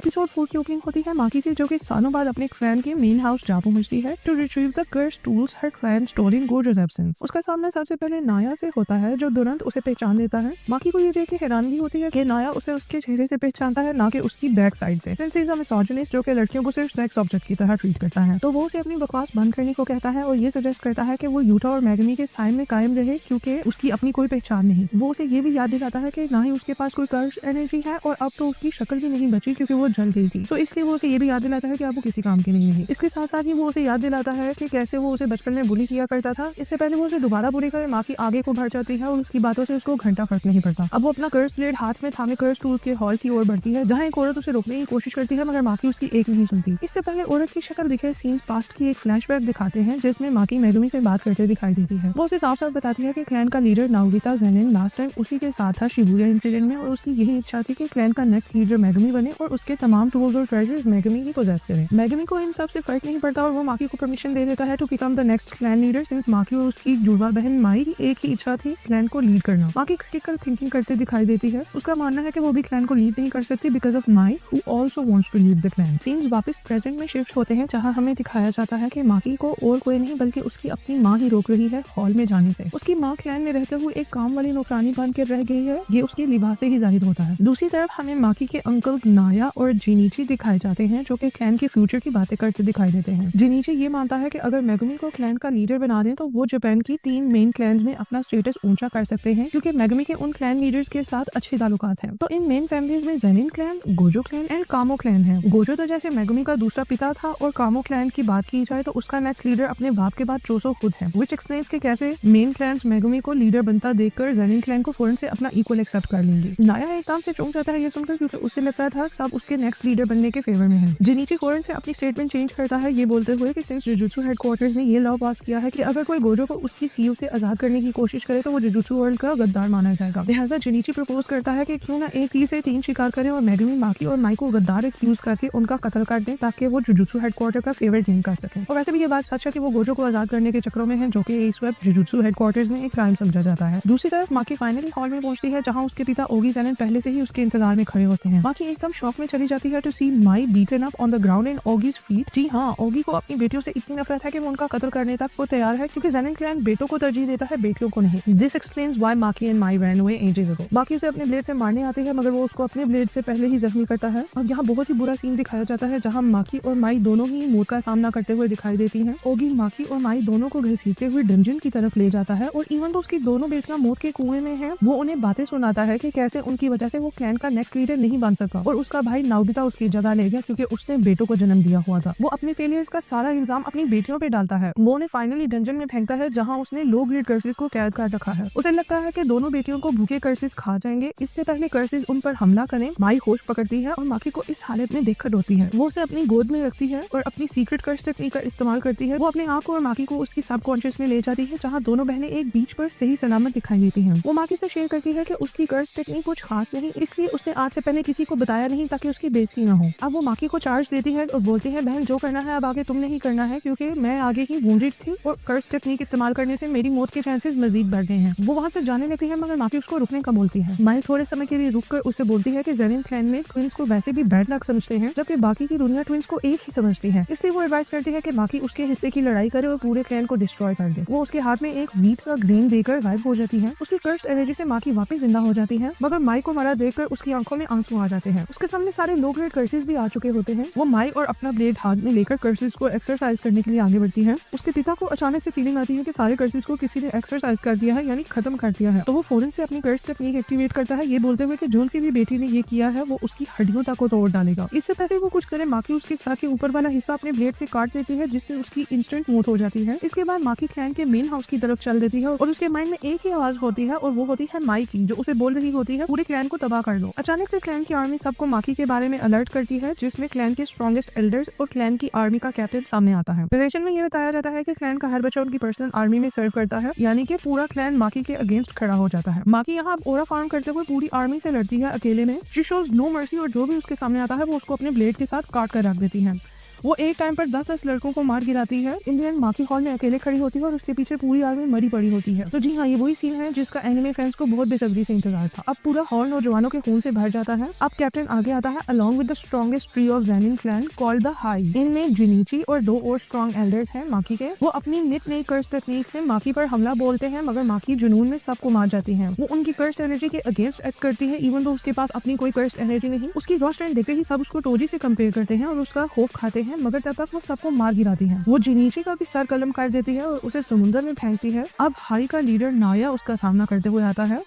Episode 4 की opening होती है माकी से, जो कि सालों बाद अपने क्लैन के मेन हाउस जा पहुंचती है to retrieve the cursed tools her clan store in Gojo's absence. उसका सामना सबसे पहले नाया से होता है, जो तुरंत उसे पहचान लेता है। माकी को ये देख के हैरानगी होती है कि नाया उसे उसके चेहरे से पहचानता है, ना कि उसकी बैक साइड से। Since he is a misogynist जो कि लड़कियों को सिर्फ सेक्स ऑब्जेक्ट की तरह ट्रीट करता है, तो वो उसे अपनी बकवास बंद करने को कहता है और ये सजेस्ट करता है कि वो यूटा और मैगमी के साइन में कायम रहे, क्योंकि उसकी अपनी कोई पहचान नहीं। वो उसे ये भी याद दिलाता है कि ना ही उसके पास कोई कर्स एनर्जी है और अब तो उसकी शक्ल भी नहीं बची क्योंकि वो जल गई थी। तो इसलिए वो उसे ये भी याद दिलाता है कि अब वो किसी काम की नहीं है। इसके साथ साथ ही वो उसे याद दिलाता है कि कैसे वो उसे बचपन में बुली किया करता था। इससे पहले वो उसे दोबारा बुली करे माकी आगे को बढ़ जाती है और उसकी बातों से उसको घंटा फर्क नहीं पड़ता। अब वो अपना कर्स ब्लेड हाथ में थामे कर्स टूल्स के हॉल की ओर बढ़ती है, जहाँ एक औरत उसे रोकने की कोशिश करती है, मगर माकी उसकी एक नहीं सुनती। इससे पहले औरत की शक्ल दिखे सीन्स पास्ट की एक फ्लैशबैक दिखाते हैं, जिसमें माकी मेगुमी से बात करते दिखाई देती है। वो उसे साफ साफ बताती है कि क्लैन का लीडर नाओगिता ज़ेनिन लास्ट टाइम उसी के साथ था शिबुया इंसिडेंट में, और उसकी यही इच्छा थी कि क्लैन का नेक्स्ट लीडर मेगुमी बने और उसके तमाम टूल्स और ट्रेजर्स मेगुमी ही पोजेस करे। मेगुमी को इन सब से फर्क नहीं पड़ता और वो माकी को परमिशन दे देता है to become the next clan leader, since Maki और उसकी जुड़वा बहन माई की एक ही इच्छा थी क्लैन को लीड करना। माकी क्रिटिकल थिंकिंग करते दिखाई देती है। उसका मानना है कि वो भी क्लैन को लीड नहीं कर सकती because of my who also wants to lead the clan. Scenes वापस प्रेजेंट में शिफ्ट होते हैं, जहां हमें दिखाया जाता है कि माकी को और कोई नहीं बल्कि उसकी अपनी माँ ही रोक रही है हॉल में जाने से। उसकी माँ क्लैन में रहते हुए एक काम वाली नौकरानी बन कर रह गई है, ये उसके लिबास से ही जाहिर होता है। दूसरी तरफ हमें माकी के अंकल्स नाया और जिनीची दिखाए जाते हैं, जो कि क्लैन के फ्यूचर की बातें करते दिखाई देते हैं। जिनीची ये मानता है कि अगर मेगुमी को क्लैन का लीडर बना दें तो वो जापान की 3 मेन क्लैन्स में अपना स्टेटस ऊंचा कर सकते हैं, क्योंकि मेगुमी के उन क्लैन लीडर्स के साथ अच्छे ताल्लुकात हैं। तो इन मेन फैमिलीज में Zenin clan, Gojo clan and कामो क्लैन है। गोजो तो जैसे मेगुमी का दूसरा पिता था, और कामो क्लैन की बात की जाए तो उसका नेक्स्ट लीडर अपने बाप के बाद चोसो खुद है, व्हिच एक्सप्लेन्स कि कैसे मेन क्लैन्स मेगुमी को लीडर बनता देखकर ज़ेनिन क्लैन को फौरन से अपना इक्वल एक्सेप्ट कर लेंगे। नाया एकदम से चौंक जाता है ये सुनकर, क्योंकि उसे लगता था सब उसके नेक्स्ट लीडर बनने के फेवर में है। जिनीची फौरन से अपनी स्टेटमेंट चेंज करता है, ये बोलते हुए कि सिंस जुजुत्सु हेडक्वार्टर्स ने ये लॉ पास किया है कि अगर कोई गोजो को उसकी सीयू से आजाद करने की कोशिश करे तो वो जुजुत्सु वर्ल्ड का गद्दार माना जाएगा। लिहाजा जिनीची प्रपोज करता है कि क्यों ना एक तीर से 3 शिकार करें और मेगुमी, माकी और माई को गद्दार एक्यूज करके उनका कत्ल कर दें, ताकि वो जुजुत्सु हेडक्वार्टर का फेवर गेन कर सकें। और वैसे भी ये बात सच है कि वो गोजो को आजाद करने के चक्रों में है, जो कि इस वक्त जुजुत्सु हेडक्वार्टर्स में एक क्राइम समझा जाता है। दूसरी तरफ माकी फाइनली हॉल में पहुंचती है, जहां उसके पिता ओगी ज़ेनिन पहले से ही उसके इंतजार में खड़े होते हैं। माकी एकदम शॉक में चली जाती है to see Mai beaten up on the ground in Ogi's feet. जी हाँ, ओगी को अपनी बेटियों से इतनी नफरत है कि वो उनका कत्ल करने तक वो तैयार है, क्योंकि ज़ेनिन क्लैन बेटों को तरजीह देता है, बेटियों को नहीं। This explains why Maki and Mai ran away ages ago. Maki उसे अपने ब्लेड से मारने आती है, मगर वो उसको अपने ब्लेड से पहले ही जख्मी करता है। और यहाँ बहुत ही बुरा सीन दिखाया जाता है, जहाँ माकी और माई दोनों ही मौत का सामना करते हुए दिखाई देती हैं। ओगी माकी और माई दोनों को घसीटते हुए डंजन की तरफ ले जाता है, और इवन तो उसकी दोनों बेटियां मौत के कुएं में हैं, वो उन्हें बातें सुनाता है कि कैसे उनकी वजह से वो क्लैन का नेक्स्ट लीडर नहीं बन सका और उसका भाई नाओगिता उसकी जगह ले गया, क्योंकि उसने बेटों को जन्म दिया हुआ था। वो अपने फेलियर्स का सारा इल्जाम अपनी बेटियों पे डालता है। वो उन्हें फाइनली डंजन में फेंकता है, जहाँ उसने लो ग्रेड कर्सेस को कैद कर रखा है। उसे लगता है कि दोनों बेटियों को भूखे कर्सेस खा जाएंगे। इससे पहले कर्सेस उन पर हमला करें, माई होश पकड़ती है और माकी को इस हालत में देखकर रोती है। वो उसे अपनी गोद में रखती है और अपनी सीक्रेट कर्स टेक्निक का इस्तेमाल करती है। वो अपने आप को और माकी को उसकी सबकॉन्शियस में ले जाती है, जहाँ दोनों बहनें एक बीच पर सही सलामत दिखाई देती हैं। वो माकी से शेयर करती है कि उसकी कर्स टेक्निक कुछ खास नहीं, इसलिए उसने आज से पहले किसी को बताया नहीं, ताकि उसकी बेइज्जती न हो। अब वो माकी को चार्ज देती है और बोलती है, बहन जो करना है अब आगे तुमने ही करना है, क्योंकि मैं आगे ही वुंडेड थी और कर्स टेक्निक इस्तेमाल करने से मेरी मौत के चांसेस मजीद बढ़ गए हैं। वो वहाँ से जाने लगती है, मगर माकी उसको रुकने का बोलती है। माई थोड़े समय के लिए रुककर उसे बोलती है कि ज़ेनिन क्लैन में ट्विंस को वैसे भी बैड लक समझते हैं, जबकि बाकी की दुनिया ट्विंस को एक ही समझती है। इसलिए वो एडवाइस करती है कि माकी उसके हिस्से की लड़ाई करे और पूरे क्लैन को डिस्ट्रॉय कर दे। वो उसके हाथ में एक वीट का ग्रेन देकर गायब हो जाती है। उसकी कर्स्ड एनर्जी से माकी वापस जिंदा हो जाती है, मगर माई को मरा देखकर उसकी आंखों में आंसू आ जाते हैं। उसके सामने सारे लो ग्रेड कर्सेस भी आ चुके होते हैं। वो माई और अपना ब्लेड हाथ में लेकर कर्सेस को एक्सरसाइज करने के लिए आगे बढ़ती है। उसके पिता को अचानक से फीलिंग आती है कि सारे कर्सेस को किसी ने एक्सरसाइज कर दिया है, यानी खत्म कर दिया है। तो वो फौरन से अपनी कर्स टेक्निक एक्टिवेट करता है, ये बोलते हुए कि जोन सी भी बेटी ने ये किया है वो उसकी हड्डियों तक को तोड़ डालेगा। इससे पहले वो कुछ करे, माकी उसके सर के ऊपर वाला हिस्सा अपने ब्लेड से काट देती है, जिससे उसकी इंस्टेंट मौत हो जाती है। इसके बाद माकी क्लैन के मेन हाउस की तरफ चल देती है और उसके माइंड में एक ही आवाज होती है, और वो होती है माई की, जो उसे बोल रही होती है पूरे क्लैन को तबाह कर दो। अचानक से क्लैन की आर्मी सबको माकी के बारे में अलर्ट करती है, जिसमें क्लैन के स्ट्रॉन्गेस्ट एल्डर्स और क्लैन की आर्मी का कैप्टन सामने आता है। नरेशन में ये बताया जाता है कि क्लैन का हर बच्चा उनकी पर्सनल आर्मी में सर्व करता है, यानी कि पूरा क्लैन माकी के अगेंस्ट खड़ा हो जाता है। माकी यहाँ ओरा फार्म करते हुए पूरी आर्मी से लड़ती है अकेले में। शी शोज नो मर्सी, और जो भी उसके सामने आता है वो उसको अपने ब्लेड के साथ काट कर रख देती है। वो एक टाइम पर 10-10 लड़कों को मार गिराती है। इन द एंड माकी हॉल में अकेले खड़ी होती है और उसके पीछे पूरी आर्मी मरी पड़ी होती है। तो जी हाँ, ये वही सीन है जिसका एनिमे फैंस को बहुत बेसब्री से इंतजार था। अब पूरा हॉल नौजवानों के खून से भर जाता है। अब कैप्टन आगे आता है along with the strongest tree of Zenin clan called the high. इनमें जिनीची और 2 और स्ट्रॉन्ग एल्डर्स हैं माकी के। वो अपनी नित नई कर्स टेक्निक से माकी पर हमला बोलते हैं, मगर माकी जुनून में सबको मार जाती है। वो उनकी कर्स एनर्जी के अगेंस्ट एक्ट करती है, इवन तो उसके पास अपनी कोई कर्स एनर्जी नहीं। उसकी रॉ स्ट्रेंथ देखते ही सब उसको टोजी से कंपेयर करते हैं और उसका खौफ खाते हैं, मगर तब तक वो सबको मार गिराती है। वो जिनीची का भी सर कलम कर देती है और उसे समुद्र में फेंकती है। अब हाई का लीडर नाया उसका सामना करते हुए आता है।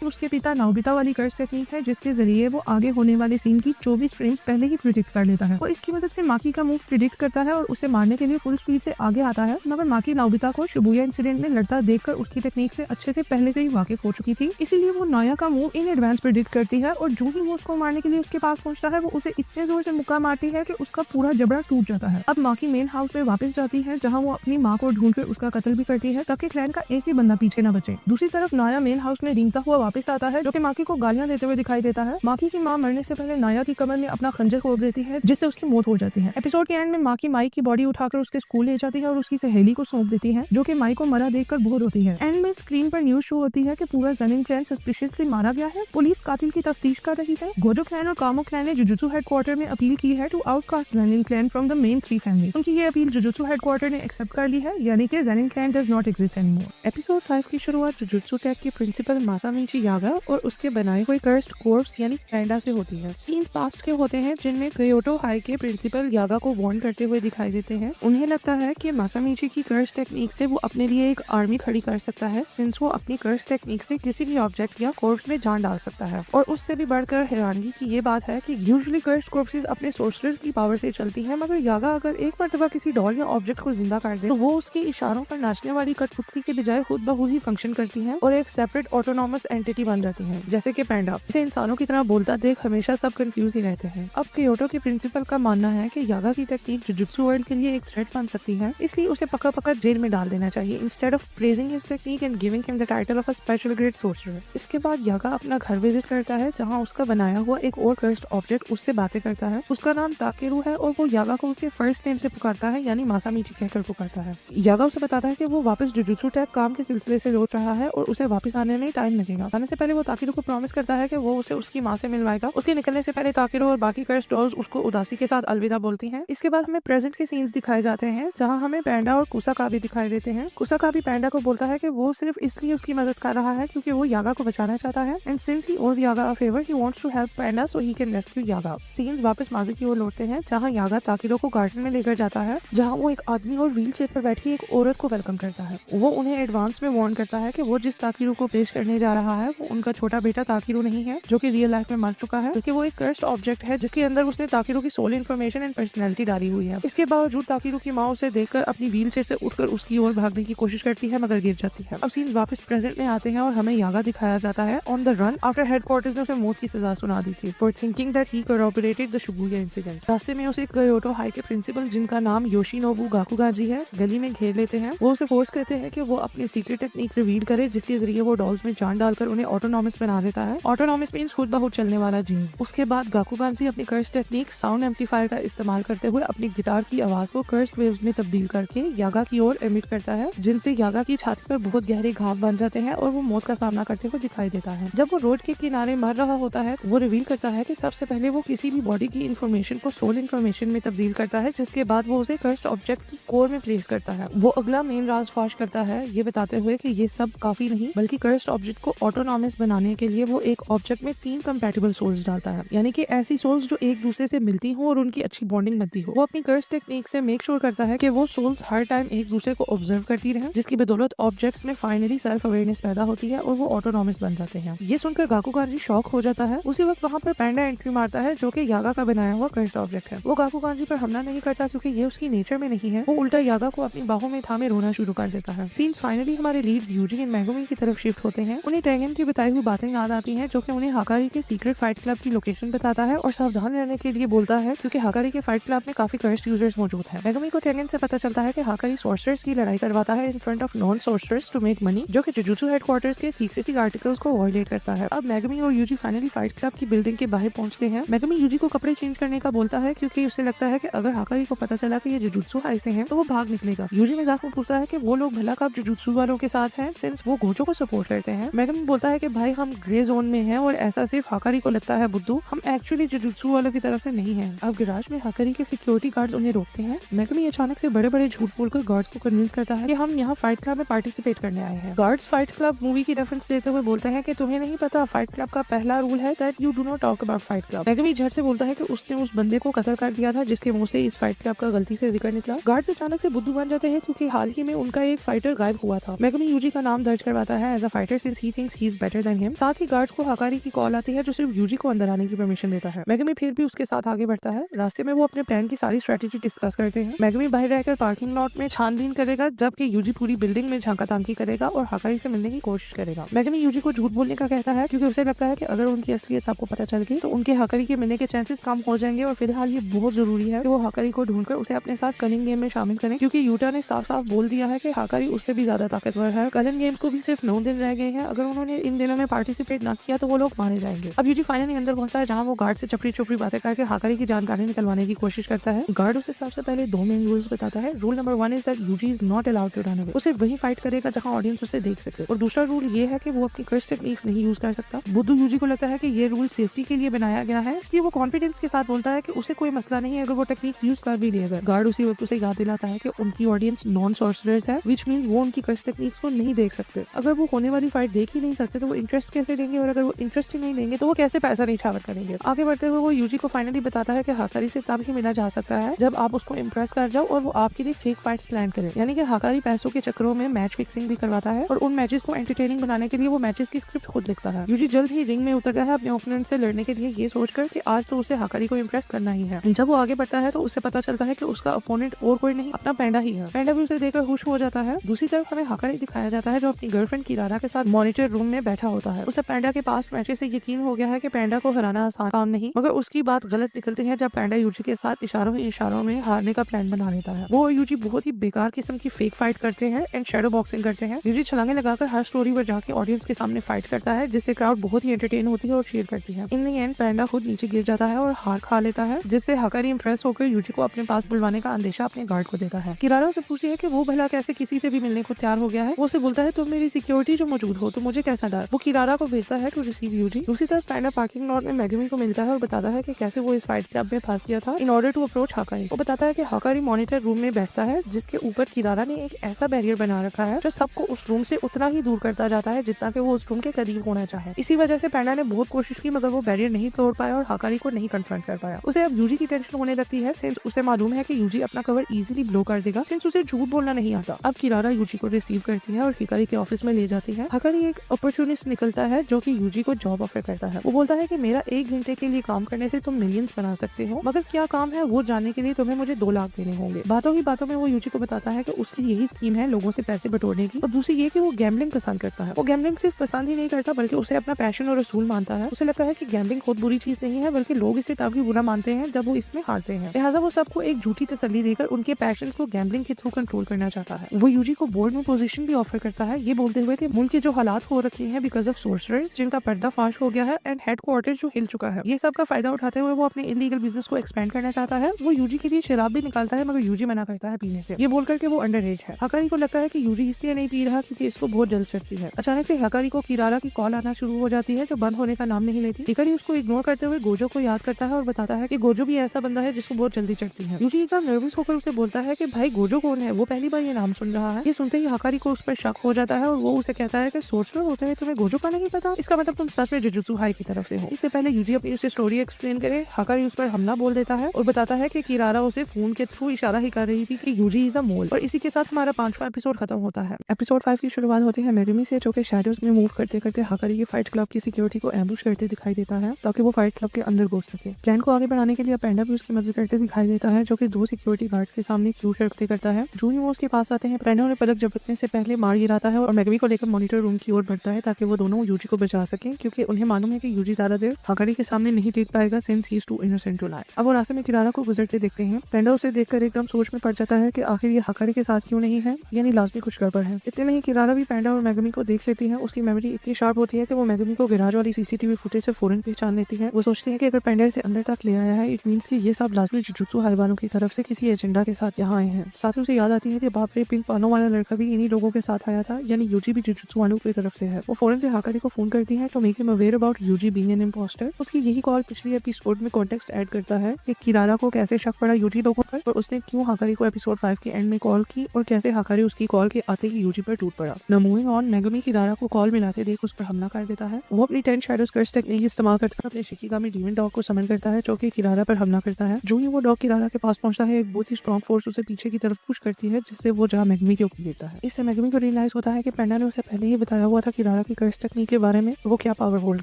उसके पिता नाओबिता वाली कर्स टेक्निक है जिसके जरिए वो आगे होने वाले सीन की 24 फ्रेम्स पहले ही प्रिडिक्ट कर लेता है। वो इसकी मदद से माकी का मूव प्रिडिक्ट करता है और उसे मारने के लिए फुल स्पीड से आगे आता है, मगर माकी नाओबिता को शिबुया इंसिडेंट में लड़ता देखकर उसकी टेक्निक से अच्छे से पहले से ही वाकिफ हो चुकी थी, इसीलिए वो नाया का मूव इन एडवांस प्रिडिक्ट करती है और जो ही वो उसको मारने के लिए उसके पास पहुंचता है वो उसे इतने जोर से मुक्का मारती है कि उसका पूरा जबड़ा टूट जाता है। अब माकी मेन हाउस में वापस जाती है जहाँ वो अपनी माँ को ढूंढ कर उसका कत्ल भी करती है ताकि क्लैन का एक भी बंदा पीछे न बचे। दूसरी तरफ नाया मेन हाउस में रेंगता हुआ वापस आता है जो कि माकी को गालियां देते हुए दिखाई देता है। माकी की मां मरने से पहले नाया की कमर में अपना खंजर खोद देती है जिससे उसकी मौत हो जाती है। एपिसोड के एंड में माकी माइक की बॉडी उठाकर उसके स्कूल ले जाती है और उसकी सहेली को सौंप देती है जो कि माइक को मरा देखकर बोर होती है। एंड में स्क्रीन पर न्यूज शो होती है कि पूरा ज़ेनिन क्लैन सस्पिशियसली मारा गया है। पुलिस कातिल की तफ्तीश कर रही है। गोजो क्लैन और कामो क्लैन ने जुजुत्सु हेडक्वार्टर में अपील की है to outcast Zenin clan from the main 3 family. उनकी ये अपील जुजुत्सु हेडक्वार्टर ने एक्सेप्ट कर ली है, यानी कि Zenin clan does not exist anymore. Episode 5 की शुरुआत जुजुत्सु टेक के प्रिंसिपल मासामिची यागा और उसके बनाए हुए कर्स्ड कोर्प्स यानी पैंडा से होती है। सीन्स पास्ट के होते हैं जिनमें क्योटो हाई के प्रिंसिपल यागा को वार्न करते हुए दिखाई देते हैं। उन्हें लगता है कि मासामिची की कर्स टेक्निक से वो अपने लिए एक आर्मी खड़ी कर सकता है, सिंस वो अपनी कर्स टेक्निक से किसी भी ऑब्जेक्ट या कोर्प्स में जान डाल सकता है। और उससे भी बढ़कर हैरानगी की ये बात है कि यूजुअली कर्स्ड कोर्प्सेस अपने सोर्सरर की पावर से चलती है, मगर यागा अगर एक मर्तबा किसी डॉल या ऑब्जेक्ट को जिंदा कर दे तो वो उसके इशारों पर नाचने वाली कठपुतली के बजाय खुद ब खुद ही फंक्शन करती है और एक सेपरेट ऑटोनॉमस एंटिटी बन जाती है, जैसे कि पैंडा। इसे इंसानों की तरह बोलता देख हमेशा सब कंफ्यूज ही रहते हैं। अब क्योटो के प्रिंसिपल का मानना है कि यागा की टेक्निक जुजुत्सु वर्ल्ड के लिए एक थ्रेट बन सकती है, इसलिए उसे पकड़ पकड़ जेल में डाल देना चाहिए instead of praising his technique and giving him the title of a special grade sorcerer. इसके बाद यागा अपना घर विजिट करता है जहाँ उसका बनाया हुआ एक और कर्स्ड ऑब्जेक्ट उससे बातें करता है। उसका नाम ताकेरू है और वो यागा को उसके फर्स्ट नेम से पुकारता है, यानी मासामिची कहकर पुकारता है। यागा उसे बताता है कि वो वापस जुजुत्सु टेक काम के सिलसिले से लौट रहा है और उसे वापस आने में टाइम लगेगा। आने से पहले वो ताकेरू को प्रॉमिस करता है कि वो उसे उसकी माँ से मिलवाएगा। उसके निकलने से पहले ताकेरू और बाकी कर्स्ड डॉल्स उसको उदासी के साथ अलविदा बोलती हैं। इसके बाद हमें प्रेजेंट के सीन्स दिखाए जाते हैं जहाँ हमें पैंडा और कुसाकाबी दिखाई देते हैं। कुसाकाबी पैंडा को बोलता है कि वो सिर्फ इसलिए उसकी मदद कर रहा है क्योंकि वो यागा को बचाना चाहता है and since he owes Yaga a favour he wants to help Panda so he can rescue Yaga. Scenes वापस माजी की ओर लौटते हैं जहाँ यागा ताकेरू को गार्डन में लेकर जाता है जहाँ वो एक आदमी और व्हील चेयर पर बैठी एक औरत को वेलकम करता है। वो उन्हें एडवांस में वार्न करता है कि वो जिस ताकेरू को पेश करने जा रहा है वो उनका छोटा बेटा ताकेरू नहीं है जो कि रियल लाइफ में मर चुका है, क्योंकि वो एक कर्स्ड ऑब्जेक्ट है जिसके अंदर उसने ताकेरू की सोल इन्फॉर्मेशन एंड पर्सनैलिटी डाली हुई है। इसके बावजूद ताकेरू की माँ उसे देखकर अपनी व्हील चेयर से उठकर उसकी ओर भागने की कोशिश करती है मगर गिर जाती है। अब सीन वापस प्रेजेंट में आते हैं और हमें यागा दिखाया जाता है on the run after headquarters ने उसे मौत की सजा सुना दी थी for thinking that he cooperated the Shibuya incident. रास्ते में उसे क्योटो हाई के प्रिंसिपल जिनका नाम योशिनोबु गाकुगाजी है गली में घेर लेते हैं। वो उसे फोर्स करते हैं कि वो अपनी सीक्रेट टेक्निक रिवील करे जिसके जरिए वो डॉल्स में जान डालकर उन्हें ऑटोनॉमस बना देता है। ऑटोनॉमस मींस खुद ब खुद चलने वाला जीन। उसके बाद गाकुगाजी अपनी कर्स टेक्निक साउंड एम्पलीफायर का इस्तेमाल करते हुए अपनी गिटार की आवाज को कर्स्ड वेव्स में तब्दील करके यागा की ओर एमिट करता है, जिनसे यागा की छाती पर बहुत गहरे घाव बन जाते हैं और वो मौत का सामना करते हुए दिखाई देता है। जब वो रोड के किनारे मर रहा होता है वो रिवील करता है कि सबसे पहले वो किसी भी बॉडी की इन्फॉर्मेशन को सोल इन्फॉर्मेशन में तब्दील करता है, जिसके बाद वो उसे कर्स्ड ऑब्जेक्ट की कोर में प्लेस करता है। वो अगला मेन राज फाश करता है ये बताते हुए कि ये सब काफी नहीं बल्कि कर्स्ड ऑब्जेक्ट को ऑटोनॉमस बनाने के लिए वो एक ऑब्जेक्ट में 3 कंपैटिबल सोल्स डालता है, यानी कि ऐसी सोल्स जो एक दूसरे से मिलती हो और उनकी अच्छी बॉन्डिंग बनती हो। वो अपनी कर्स टेक्निक से मेक श्योर करता है कि वो सोल्स हर टाइम एक दूसरे को ऑब्जर्व करती रहे, जिसकी बदौलत ऑब्जेक्ट्स में फाइनली सेल्फ अवेयरनेस पैदा होती है और वो ऑटोनॉमस बन जाते हैं। ये सुनकर गाकुगाजी शॉक हो जाता है। उसी वक्त वहाँ पर पैंडा एंट्री मारता है जो कि यागा का बनाया हुआ कर्स ऑब्जेक्ट है। वो गाकुगाजी पर हमला नहीं करता क्योंकि ये उसकी नेचर में नहीं है। वो उल्टा यागा को अपनी बाहों में थामे रोना शुरू कर देता है। सीन्स फाइनली हमारे लीड्स यूजी एंड मेगुमी की तरफ शिफ्ट होते हैं। उन्हें टेंगन की बताई हुई बातें याद आती हैं, जो कि उन्हें हाकारी के सीक्रेट फाइट क्लब की लोकेशन बताता है और सावधान रहने के लिए बोलता है, क्योंकि हाकारी के फाइट क्लब में काफी कर्स्ड यूजर्स मौजूद हैं। मेगुमी को टेंगन से पता चलता है कि हाकारी सॉर्सरर्स की लड़ाई करवाता है in front of non sorcerers to make money, जो कि जुजुत्सु हेडक्वार्टर्स के सीक्रेसी आर्टिकल्स को वायलेट करता है। अब मेगुमी और यूजी फाइनली फाइट क्लब की बिल्डिंग के बाहर पहुंचते हैं। मेगुमी यूजी को कपड़े चेंज करने का बोलता है, क्योंकि उसे लगता है कि अगर हाकारी को पता चला कि ये जुजुत्सु हाइसे हैं तो वो भाग निकलेगा। यूजी मजाक में पूछता है कि वो लोग भला कब जुजुत्सु वालों के साथ हैं, सिंस वो गोजो को सपोर्ट करते हैं। मेगुमी बोलता है कि भाई हम ग्रे जोन में हैं और ऐसा सिर्फ हाकारी को लगता है बुद्धू, हम एक्चुअली जुजुत्सु वालों की तरफ से नहीं हैं। अब गैराज में हाकारी के सिक्योरिटी गार्ड्स उन्हें रोकते हैं। मेगुमी अचानक से बड़े बड़े झूठ बोलकर गार्ड्स को कन्विंस करता है कि हम यहाँ फाइट क्लब में पार्टिसिपेट करने आए हैं। गार्ड्स फाइट क्लब मूवी की रेफरेंस देते हुए बोलते हैं कि तुम्हें नहीं पता, फाइट क्लब का पहला रूल है that you do not talk about fight club. Megumi झट से बोलता है कि उसने उस बंदे को कत्ल कर दिया था जिसके मुंह से इस फाइट क्लब का गलती से जिक्र निकला। गार्ड्स अचानक से बुद्धू बन जाते हैं, क्योंकि हाल ही में उनका एक फाइटर गायब हुआ था। मेगुमी यूजी का नाम दर्ज करवाता है as a fighter since he thinks he is better than him. साथ ही गार्ड्स को हाकारी की कॉल आती है, जो सिर्फ यूजी को अंदर आने की परमिशन देता है। मेगुमी फिर भी उसके साथ आगे बढ़ता है। रास्ते में वो अपने प्लान की सारी स्ट्रेटेजी डिस्कस करते हैं। मेगुमी बाहर रहकर पार्किंग लॉट में छानबीन करेगा, जबकि यूजी पूरी बिल्डिंग में झांकातांकी करेगा और हाकारी से मिलने की कोशिश करेगा। मेगुमी यूजी को झूठ बोलने का कहता है, क्योंकि उसे लगता है कि अगर उनकी असलियत सबको पता चल गई तो उनके हाकारी के मिलने के चांसेस कम हो जाएंगे और फिलहाल ये बहुत जरूरी है कि वो हाकारी को ढूंढकर उसे अपने साथ कलिंग गेम में शामिल करें, क्योंकि यूटा ने साफ साफ बोल दिया है कि हाकारी उससे भी ज्यादा ताकतवर है। कलिंग गेम को भी सिर्फ 9 दिन रह गए हैं, अगर उन्होंने इन दिनों में पार्टिसिपेट ना किया तो वो लोग मारे जाएंगे। अब यूजी फाइनली अंदर पहुंचा है, जहाँ वो गार्ड से चपड़ी चुपड़ी बातें करके हाकारी की जानकारी निकलवाने की कोशिश करता है। गार्ड उसे सबसे पहले 2 मेन रूल्स बताता है। Rule number 1 is that Yuji is not allowed to run away. उसे वही फाइट करेगा जहाँ ऑडियंस उसे देख सके, और दूसरा रूल ये है कि वो अपनी कर्स टेक्निक्स नहीं यूज कर सकता। बुद्धू यूजी को लगता है कि ये रूल सेफ्टी के लिए बनाया गया है, इसलिए वो कॉन्फिडेंस के साथ बोलता है कि उसे कोई मसला नहीं है अगर वो टेक्निक्स यूज कर भी लेगा। गार्ड उसी वक्त उसे याद दिलाता है कि उनकी ऑडियंस नॉन सॉर्सरर्स है, व्हिच मींस वो उनकी कर्स टेक्निक्स को नहीं देख सकते। अगर वो होने वाली फाइट देख ही नहीं सकते तो वो इंटरेस्ट कैसे लेंगे, और अगर वो इंटरेस्ट ही नहीं लेंगे तो वो कैसे पैसा निछावर करेंगे। आगे बढ़ते हुए वो यूजी को फाइनली बताता है कि हाकारी से तब ही मिला जा सकता है जब आप उसको इम्प्रेस कर जाओ और वो आपके लिए फेक फाइट्स प्लान करे। यानी कि हाकारी पैसों के चक्करों में मैच फिक्सिंग भी करवाता है और उन मैचेस को एंटरटेनिंग बनाने के लिए वो मैचेस की स्क्रिप्ट खुद लिखता है। यूजी जल्द ही रिंग में उतरता है अपने ओपोनेंट से लड़ने के लिए, ये सोचकर कि आज तो उसे हाकारी को इम्प्रेस करना ही है। जब वो आगे बढ़ता है तो उसे पता चलता है कि उसका ओपोनेंट और कोई नहीं, अपना पैंडा ही है। पैंडा भी उसे देखकर खुश हो जाता है। दूसरी तरफ हमें हाकारी दिखाया जाता है, जो अपनी गर्लफ्रेंड किरारा के साथ मॉनिटर रूम में बैठा होता है। उसे पैंडा के पास मैचेस से यकीन हो गया है कि पैंडा को हराना आसान काम नहीं, मगर उसकी बात गलत निकलती है जब पैंडा यूजी के साथ इशारों में हारने का प्लान बना लेता है। वो यूजी बहुत ही बेकार किस्म की फेक फाइट करते हैं एंड शैडो बॉक्सिंग करते हैं। यूजी छलांगे लगाकर हर स्टोरी पर जाके ऑडियंस के सामने फाइट करता है, जिससे क्राउड बहुत ही एंटरटेन होती है और चीयर करती है। इन द एंड पैंडा खुद नीचे गिर जाता है और हार खा लेता है, जिससे हाकारी इंप्रेस होकर यूजी को अपने पास बुलवाने का अंदेशा अपने गार्ड को देता है। किरारा उसे पूछती है कि वो भला कैसे किसी से भी मिलने को तैयार हो गया है। वो उसे बोलता है तुम मेरी सिक्योरिटी जो मौजूद हो तो मुझे कैसा डर। वो किरारा को भेजता है टू रिसीव यूजी। दूसरी तरफ पैंडा पार्किंग लॉट में मेगुमी को मिलता है और बताता है कि कैसे वो इस फाइट क्लब में फंस गया था इन ऑर्डर टू अप्रोच हाकारी। वो बताता है कि हाकारी मॉनिटर रूम में बैठता है, जिसके ऊपर किरारा ने एक ऐसा बैरियर बना रखा है जो सबको उस रूम से उतना ही दूर करता जाता है जितना कि वो उस रूम के करीब होना चाहे। इसी वजह से पैंडा ने बहुत कोशिश की, मगर वो बैरियर नहीं तोड़ पाया और हाकारी को नहीं कन्फ्रंट कर पाया। उसे अब यूजी की टेंशन होने लगती है, सिंस उसे मालूम है कि यूजी अपना कवर इजीली ब्लो कर देगा, सिंस उसे झूठ बोलना नहीं आता। अब किरारा यूजी को रिसीव करती है और हिकारी के ऑफिस में ले जाती है। हाकारी एक अपॉर्चुनिस्ट निकलता है जो कि यूजी को जॉब ऑफर करता है। वो बोलता है कि मेरा 1 घंटे के लिए काम करने से तुम मिलियंस बना सकते हो, मगर क्या काम है वो जानने के लिए तुम्हें मुझे 2 लाख देने होंगे। बातों ही बातों में वो यूजी को बताता है कि उसकी यही स्कीम है लोगों से पैसे बटोरने की, और दूसरी ये कि वो गैम्बलिंग पसंद करता है। वो गैम्बलिंग सिर्फ पसंद ही नहीं करता बल्कि उसे अपना पैशन और असूल मानता है। उसे लगता है कि गैम्बलिंग खुद बुरी चीज नहीं है, बल्कि लोग इसे तभी बुरा मानते हैं जब वो इसमें हारते हैं। लिहाजा वो सबको एक झूठी तसल्ली देकर उनके पैशन को गैम्बलिंग के थ्रू कंट्रोल करना चाहता है। वो यूजी को बोर्ड में पोजीशन भी ऑफर करता है, ये बोलते हुए कि मुल्क के जो हालात हो रखे हैं बिकॉज ऑफ सोर्सरर्स जिनका पर्दाफाश हो गया है एंड हेडक्वार्टर्स जो हिल चुका है, ये सब का फायदा उठाते हुए वो अपने इलीगल बिजनेस को एक्सपेंड करना चाहता है। वो यूजी के लिए शराब भी निकालता है, मगर यूजी मना करता है पीने से, ये बोलकर के वो अंडर एज है। हाकारी को लगता है कि यूजी इसलिए नहीं पी रहा क्योंकि इसको बहुत जल्द चढ़ती है। अचानक से हाकारी को किरारा की कॉल आना शुरू हो जाती है जो बंद होने का नाम नहीं लेती। हिकारी उसको इग्नोर करते हुए गोजो को याद करता है और बताता है कि गोजो भी ऐसा बंदा है जिसको बहुत जल्दी चढ़ती है। यूजी एकदम नर्वस होकर उसे बोलता है कि भाई गोजो कौन है, वो पहली बार ये नाम सुन रहा है। ये सुनते ही हाकारी को उस पर शक हो जाता है और वो उसे कहता है कि सोर्सरर होते हुए तुम्हें गोजो का नहीं पता, इसका मतलब तुम सच में जुजुत्सु हाई की तरफ से हो। इससे पहले यूजी अपनी उसे स्टोरी एक्सप्लेन करे, हाकारी उस पर हमला बोल देता है और बताता है कि किरारा उसे फोन के थ्रू इशारा ही कर रही थी कि यूजी इज अ मोल। और इसी के साथ हमारा 5वां एपिसोड खत्म होता है। एपिसोड 5 की शुरुआत होती है मेगुमी से, जो कि शैडोज में मूव करते करते हाकारी के फाइट क्लब की सिक्योरिटी को एम्बुश करते दिखाई देता है ताकि वो फाइट क्लब के अंदर घुस सके। प्लान को आगे बढ़ाने के लिए पैंडा भी उसकी मदद करते दिखाई देता है, जो कि 2 सिक्योरिटी गार्ड्स के सामने क्यू रखते करता है। जो ही वो उसके पास आते हैं, पैंडा उन्हें पलक झपकने से पहले मार गिराता है और मेगुमी को लेकर मॉनिटर रूम की ओर बढ़ता है। है ताकि वो दोनों यूजी को बचा सकें, क्योंकि उन्हें मालूम है कि यूजी ज्यादा देर हकारी के सामने नहीं टिक पाएगा since he is too innocent to lie. अब वो रास्ते में किरारा को गुजरते देखते हैं। पेंडा उसे देखकर एकदम सोच में पड़ जाता है कि आखिर ये हकारी के साथ क्यों नहीं है, यानी लाजमी कुछ गड़बड़ है। इतने में ही किरारा भी पेंडा और मेगमी को देख लेती है। उसकी मेमोरी इतनी शार्प होती है कि वो मेगमी को गैराज वाली सीसीटीवी फुटेज से फौरन पहचान लेती है। वो सोचती है कि अगर पेंडा इसे अंदर तक ले आया है, इट मींस कि ये सब लाजमी जुजुत्सु हाइबानों की तरफ से किसी एजेंडा के साथ यहाँ आए हैं। साथ ही उसे याद आती है कि बाप रे, पिंक पानों वाला लड़का भी इन्हीं लोगों के साथ आया था, यानी यूजी भी जुजुत्सु वालों की तरफ से है। वो फौरन से हाकारी को फोन करती है तो make him aware about Yuji being an impostor. उसकी यही कॉल पिछली एपिसोड में कॉन्टेक्स्ट ऐड करता है कि किरारा को कैसे शक पड़ा यूजी लोगों पर और उसने क्यों हाकारी को एपिसोड 5 के एंड में कॉल की और कैसे हाकारी उसकी कॉल के आते ही यूजी पर टूट पड़ा। न मूविंग ऑन, मेगमी किरारा को कॉल मिलाते देख उस पर हमला कर देता है। वो अपनी 10 शैडोज कर्स टेक्निक इस्तेमाल करता अपने शिकिगामी डीमन डॉग को समन करता है जो कि किरारा पर हमला करता है। जो ही वो डॉग किरारा के पास पहुंचता है, एक बहुत ही स्ट्रॉन्ग फोर्स उसे पीछे की तरफ पुश करती है, जिससे वो जहाँ मेगमी के ऊपर गिरता है। इससे मेगमी को रियलाइज होता है कि पेंडा ने उसे पहले ही बताया हुआ था किरारा की कर्स टेक्निक के बारे में, वो क्या पावर होल्ड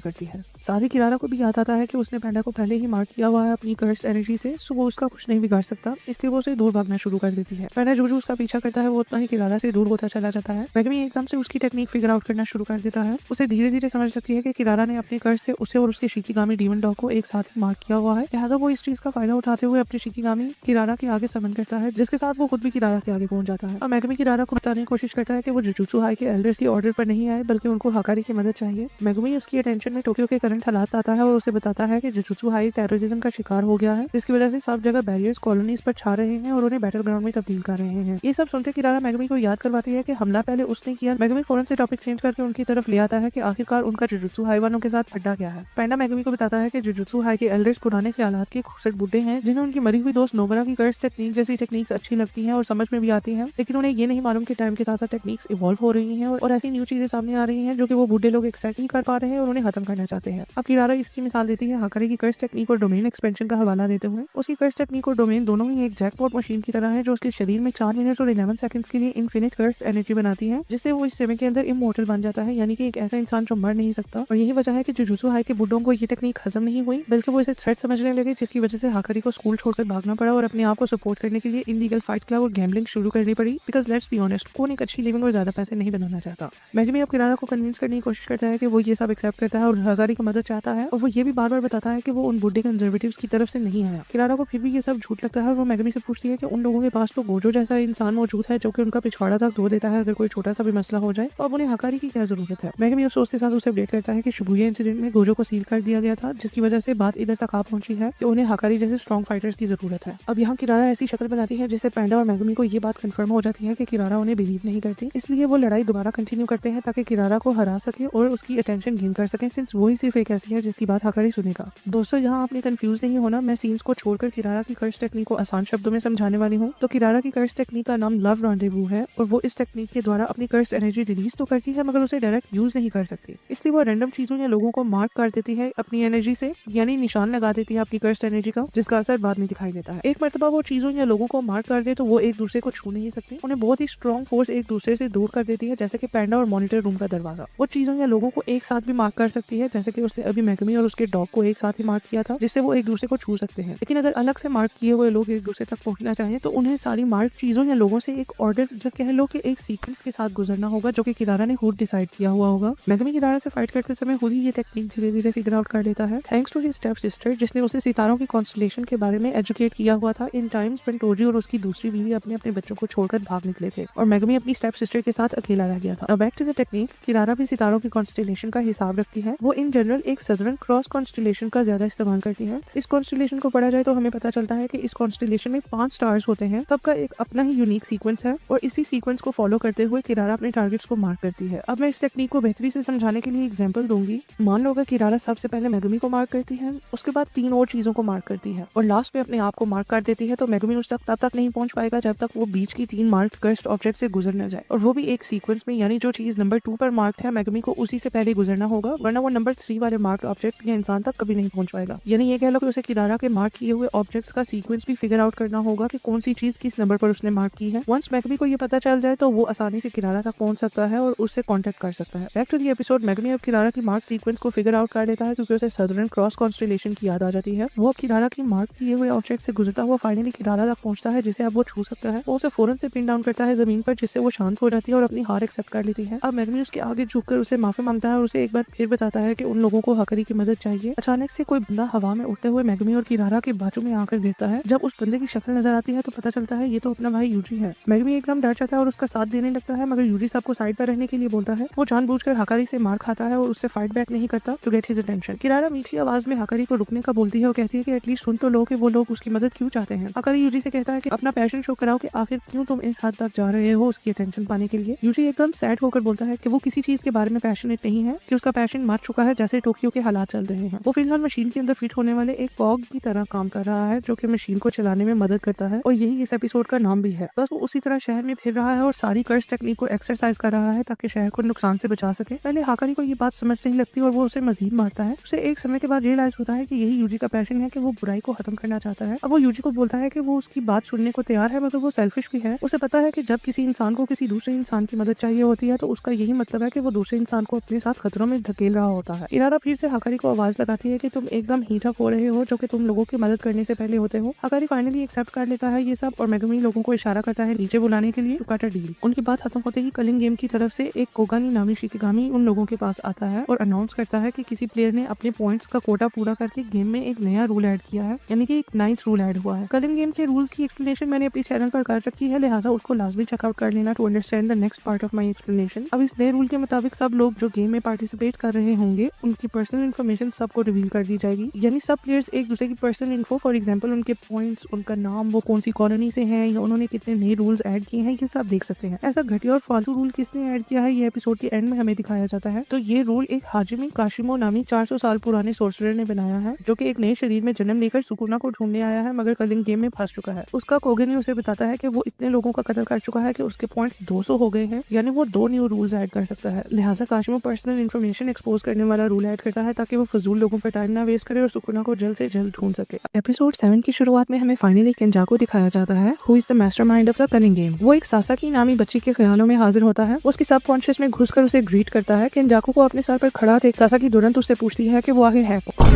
करती है। साथ ही किरारा को भी याद आता है कि उसने पेंडा को पहले ही मार किया हुआ है अपनी कर्स एनर्जी से, सो वो उसका कुछ नहीं बिगाड़ सकता, इसलिए वो उसे दूर भागना शुरू कर देती है। पेंडा जो उसका पीछा करता है वो उतना ही किरारा से दूर होता चला जाता है। मेगमी एकदम से उसकी टेक्निक फिगर आउट करना शुरू कर देता है। उसे धीरे धीरे समझ सकती है कि किरारा ने अपने कर्स से उसे और उसके शिकिगामी डीमन डॉग को एक साथ मार किया हुआ है, लिहाजा वो इस चीज का फायदा उठाते हुए अपने शिकिगामी किरारा के आगे समन करता है, जिसके साथ वो खुद भी किरारा के आगे पहुंच जाता है। अब मेगमी किरारा को बताने की कोशिश करता है कि वो जुजुत्सु हाई के एल्डर्स की ऑर्डर पर नहीं आए, बल्कि उनको हाकारी की मदद चाहिए। मेगमी उसकी अटेंशन में टोक्यो के करंट हालात आता है और उसे बताता है कि जुजुत्सु हाई टेररिज्म का शिकार हो गया है, जिसकी वजह से सब जगह बैरियर्स कॉलोनीज पर छा रहे हैं और उन्हें बैटल ग्राउंड में तब्दील कर रहे हैं। ये सब सुनते किरारा मेगमी को याद करवाती है कि हमला पहले उसने किया। मेगमी फौरन से टॉपिक चेंज करके उनकी तरफ ले आता है कि आखिरकार उनका जुजुत्सु हाई वालों के साथ अड्डा क्या है। पेंडा मेगमी को बताता है कि जुजुत्सु हाई के एल्डर्स पुराने ख्यालात के खूबसूरत बुड्ढे हैं, जिन्हें उनकी मरी हुई दोस्त नोबरा की कर्स टेक्निक जैसी टेक्निक्स अच्छी लगती हैं और समझ में भी आती हैं, लेकिन उन्हें ये नहीं मालूम कि टाइम के साथ साथ टेक्निक्स इवॉल्व हो रही हैं और ऐसी न्यू चीजें सामने आ रही हैं जो कि वो बूढ़े लोग एक्सेप्ट नहीं कर पा रहे हैं और उन्हें खत्म करना चाहते हैं। अब किरारा इसकी मिसाल देती है हाकारी की कर्स टेक्निक और डोमेन एक्सपेंशन का हवाला देते हुए। उसकी कर्स टेक्निक और डोमेन दोनों ही एक जैकपॉट मशीन की तरह है, जो उसके शरीर में 4 मिनट और 11 सेकंड्स के लिए इनफिनिट कर्स एनर्जी बनाती है, जिससे वो इस समय के अंदर इमोर्टल बन जाता है, यानी कि एक ऐसा इंसान जो मर नहीं सकता। और यही वजह है कि जुजुत्सु हाई के बुड्ढों को ये टेक्निक हजम नहीं हुई, बल्कि वो इसे थ्रेट समझने लगे, जिसकी वजह से हाकारी को स्कूल छोड़कर भागना पड़ा और अपने आप को सपोर्ट करने के लिए इलीगल फाइट क्लब और गैम्बलिंग शुरू करनी पड़ी। बिकॉज लेट्स बी ऑनेस्ट, कौन एक अच्छी लिविंग और ज्यादा पैसे नहीं बनाना चाहता। मेगमी अब किरारा को कन्विंस करने की कोशिश करता है कि वो ये सब एक्सेप्ट करता है और हाकारी की मदद चाहता है, और वो ये भी बार बार बताता है कि वो उन बुड्ढे कंजर्वेटिव्स की तरफ से नहीं आया। किरारा को फिर भी ये सब झूठ लगता है और वो मेगमी से पूछती है कि उन लोगों के पास तो गोजो जैसा इंसान मौजूद है जो कि उनका पिछवाड़ा तक धो देता है अगर कोई छोटा सा भी मसला हो जाए, और उन्हें हाकारी की क्या जरूरत है। मेगमी अफसोस के साथ उसे अपडेट करता है कि शिबुया इंसिडेंट में गोजो को सील कर दिया गया था, जिसकी वजह से बात इधर तक आ पहुंची है कि उन्हें हाकारी जैसे स्ट्रॉन्ग फाइटर्स की जरूरत है। अब यहाँ किरारा ऐसी शक्ल बनाती है जिससे पेंडा और मेगमी को ये बात कंफर्म हो जाती है कि किरारा उन्हें बिलीव नहीं करती, इसलिए वो लड़ाई दोबारा कंटिन्यू करते हैं ताकि किरारा को हरा सके और उसकी अटेंशन गेन कर सके, सिंस वो ही सिर्फ एक ऐसी है जिसकी बात हाकारी सुनेगा। दोस्तों, यहाँ आपने कंफ्यूज नहीं होना, मैं सीन्स को छोड़कर किरारा की कर्स टेक्निक को आसान शब्दों में समझाने वाली हूँ। तो किरारा की कर्स टेक्निक का नाम लव रॉन्डेवू है और वो इस टेक्निक के द्वारा अपनी कर्स एनर्जी रिलीज तो करती है, मगर उसे डायरेक्ट यूज नहीं कर सकती, इसलिए वो रैंडम चीजों या लोगों को मार्क कर देती है अपनी एनर्जी से, यानी निशान लगा देती है अपनी कर्स एनर्जी का, जिसका असर बाद में दिखाई देता है। एक मर्तबा वो चीजों या लोगों को मार्क कर दे तो वो एक दूसरे को छू नहीं सकती, उन्हें बहुत ही स्ट्रॉन्ग फोर्स एक दूसरे से दूर कर देती है, जैसे कि पेंडा और मॉनिटर रूम का दरवाजा। वो चीजों या लोगों को एक साथ भी मार्क कर सकती है, जैसे कि उसने अभी मेगमी और उसके डॉग को एक साथ ही मार्क किया था, जिससे वो एक दूसरे को छू सकते हैं। लेकिन अगर अलग से मार्क किए हुए लोग एक दूसरे तक पहुंचना चाहें तो उन्हें सारी मार्क चीजों या लोगों से एक ऑर्डर या कह लो कि एक सीक्वेंस के साथ गुजरना होगा, जो कि किरारा ने खुद डिसाइड किया हुआ होगा। मेगमी किरारा से फाइट करते समय खुद ही ये टेक्निक धीरे धीरे फिगर आउट कर लेता है, thanks to his step sister, जिसने उसे सितारों की कॉन्स्टलेशन के बारे में एजुकेट किया हुआ था इन टाइम्स व्हेन टोजी और उसकी दूसरी बीवी अपने अपने बच्चों को छोड़कर भाग निकले थे और मेगमी अपनी स्टेप सिस्टर के साथ अकेला रह गया था। अब बैक टू द टेक्निक, किरारा भी सितारों की कॉन्स्टलेशन का हिसाब रखती है। वो इन जनरल एक सदर्न क्रॉस कॉन्स्टलेशन का ज्यादा इस्तेमाल करती है। इस कॉन्स्टलेशन को पढ़ा जाए तो हमें पता चलता है कि इस कॉन्स्टलेशन में 5 स्टार्स होते हैं, सबका एक अपना ही यूनिक सीक्वेंस है और इसी सीक्वेंस को फॉलो करते हुए किरारा अपने टारगेट्स को मार्क करती है। अब मैं इस टेक्निक को बेहतरी से समझाने के लिए एग्जांपल दूंगी। मान लो अगर किरारा सबसे पहले मेगमी को मार्क करती है, उसके बाद 3 और चीजों को मार्क करती है और लास्ट में अपने आप को मार्क कर देती है, तो मेगमी उस तक तब तक नहीं पहुंच पाएगा जब तक वो बीच की 3 मार्क कर्स्ड ऑब्जेक्ट से गुजर न जाए, और वो भी एक सीक्वेंस में, यानी जो चीज नंबर 2 पर मार्क है मेगमी को उसी से पहले गुजरना होगा, वरना वो नंबर 3 वाले मार्क ऑब्जेक्ट या इंसान तक कभी नहीं पहुंच पाएगा। यानी ये कह लो कि उसे किरारा के मार्क किए हुए ऑब्जेक्ट्स का सीक्वेंस भी फिगर आउट करना होगा कि कौन सी चीज किस नंबर पर उसने मार्क की है। वंस मेगमी को ये पता चल जाए तो वो आसानी से किरारा तक पहुंच सकता है और उससे कांटेक्ट कर सकता है। बैक टू द एपिसोड, मेगमी अब किरारा की मार्क सीक्वेंस को फिगर आउट कर लेता है क्योंकि उसे सदर्न क्रॉस कॉन्स्टलेशन की याद आ जाती है। वो अब किरारा की मार्क किए हुए ऑब्जेक्ट से गुजरता हुआ फाइनली किरारा तक पहुंचता है, जिसे अब वो छू सकता है। वो उसे फौरन से पिन डाउन करता है जमीन पर, जिससे वो शांत हो जाती है और अपनी हार एक्सेप्ट कर लेती है। अब मेगमी उसके आगे आगे झुककर उसे माफी मांगता है और उसे एक बार फिर बताता है कि उन लोगों को हकरी की मदद चाहिए। अचानक से कोई बंदा हवा में उड़ते हुए मेगमी और किरारा के बाजू में आकर गिरता है। जब उस बंदे की शक्ल नजर आती है तो पता चलता है ये तो अपना भाई यूजी है। मेगमी एकदम डर जाता है और उसका साथ देने लगता है, मगर यूजी साहब को साइड पर रहने के लिए बोलता है। वो जानबूझकर हकारी से मार खाता है और उससे फाइट बैक नहीं करता टू गेट हिज अटेंशन। किरारा मीठी आवाज में हकारी को रुकने का बोलती है और कहती है कि एटलीस्ट सुन तो लो कि वो लोग उसकी मदद क्यों चाहते हैं। हकारी यूजी से कहता है कि अपना पैशन शो कराओ कि आखिर क्यों तुम इस हद तक जा रहे हो उसकी अटेंशन पाने के लिए। यूजी एकदम सैड होकर बोलता है कि वो किसी चीज के बारे में पैशनेट नहीं है, कि उसका पैशन मर चुका है जैसे टोक्यो के हालात चल रहे हैं। वो फिलहाल मशीन के अंदर फिट होने वाले एक कॉग की तरह काम कर रहा है जो कि मशीन को चलाने में मदद करता है और यही इस एपिसोड का नाम भी है। बस वो उसी तरह शहर में फिर रहा है और सारी कर्स टेक्निक को एक्सरसाइज कर रहा है ताकि शहर को नुकसान से बचा सके। पहले हाकारी को ये बात समझ नहीं लगती और वो उसे मजीद मारता है। उसे एक समय के बाद रियलाइज होता है कि यही यूजी का पैशन है कि वो बुराई को खत्म करना चाहता है। अब वो यूजी को बोलता है कि वो उसकी बात सुनने को तैयार है, मगर वो सेल्फिश भी है। उसे पता है कि जब किसी इंसान को किसी दूसरे इंसान की मदद चाहिए होती है तो उसका यही मतलब है कि वो दूसरे इंसान को अपने साथ खतरों में धकेल रहा होता है। इरादा फिर से हाकारी को आवाज लगाती है कि तुम एकदम हीट अप हो रहे हो जो कि तुम लोगों की मदद करने से पहले होते हो। हाकारी फाइनली एक्सेप्ट कर लेता है ये सब और मेगुमी लोगों को इशारा करता है नीचे बुलाने के लिए टू कट अ डील। उनकी बात खत्म होते ही कलिंग गेम की तरफ से एक कोगानी नामी शिकिगामी उन लोगों के पास आता है और अनाउंस करता है कि किसी प्लेयर ने अपने पॉइंट्स का कोटा पूरा करके गेम में एक नया रूल ऐड किया है, यानी कि एक नाइन्थ रूल ऐड हुआ है। कलिंग गेम के रूल्स की एक्सप्लेनेशन मैंने अपने चैनल पर कर रखी है, लिहाजा उसको लाजमी चेकआउट कर लेना to understand the next part of my explanation. अब इस नए रूल के मुताबिक सब लोग जो गेम में पार्टिसिपेट कर रहे होंगे उनकी पर्सनल इन्फॉर्मेशन सबको रिवील कर दी जाएगी, यानी सब प्लेयर्स एक दूसरे की पर्सनल इन्फो, फॉर एग्जांपल उनके पॉइंट्स, उनका नाम, वो कौन सी कॉलोनी से हैं या उन्होंने कितने नए रूल्स ऐड किए हैं, ये सब देख सकते हैं। ऐसा घटिया और फालतू रूल किसने ऐड किया है ये एपिसोड के एंड में हमें दिखाया जाता है। तो ये रूल एक हाजिमी काशिमो नामी 400 साल पुराने सोर्सरर ने बनाया है जो कि एक नए शरीर में जन्म लेकर सुकुना को ढूंढने आया है, मगर कलिंग गेम में फंस चुका है। उसका कोगेनी उसे बताता है कि वो इतने लोगों का कत्ल कर चुका है कि उसके पॉइंट्स 200 हो गए हैं, यानी वो 2 न्यू रूल्स ऐड कर सकता है। लिहाजा काशिमो पर्सनल इन्फॉर्मेशन एक्सपोज करने वाला रूल ऐड करता है ताकि वो फजूल लोगों पर टाइम ना वेस्ट करे और सुकुना को जल्द से जल्द ढूंढ सके। एपिसोड 7 की शुरुआत में हमें फाइनली केंजाको दिखाया जाता है, who is the mastermind of the culling game. वो एक सासाकी नामी बच्ची के ख्यालों में हाजिर होता है, उसकी सबकॉन्शियस में घुसकर उसे ग्रीट करता है। केंजाको को अपने सर पर खड़ा देख सासाकी तुरंत उससे पूछती है कि वो आखिर है कौन।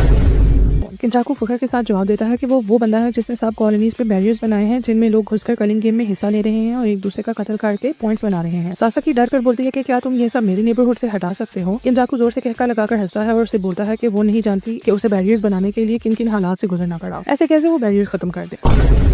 केंजाको फख्र के साथ जवाब देता है कि वो बंदा है जिसने सब कॉलोनीज पे बैरियर्स बनाए हैं जिनमें लोग घुसकर कलिंग गेम में हिस्सा ले रहे हैं और एक दूसरे का कत्ल करके पॉइंट्स बना रहे हैं। सासाकी डर कर बोलती है कि क्या तुम ये सब मेरे नेबरहुड से हटा सकते हो। केंजाको जोर से कहका लगाकर हंसता है और उससे बोलता है कि वो नहीं जानती कि उसे बैरियर्स बनाने के लिए किन किन हालात से गुजरना पड़ा, ऐसे कैसे वो बैरियर्स खत्म कर दे।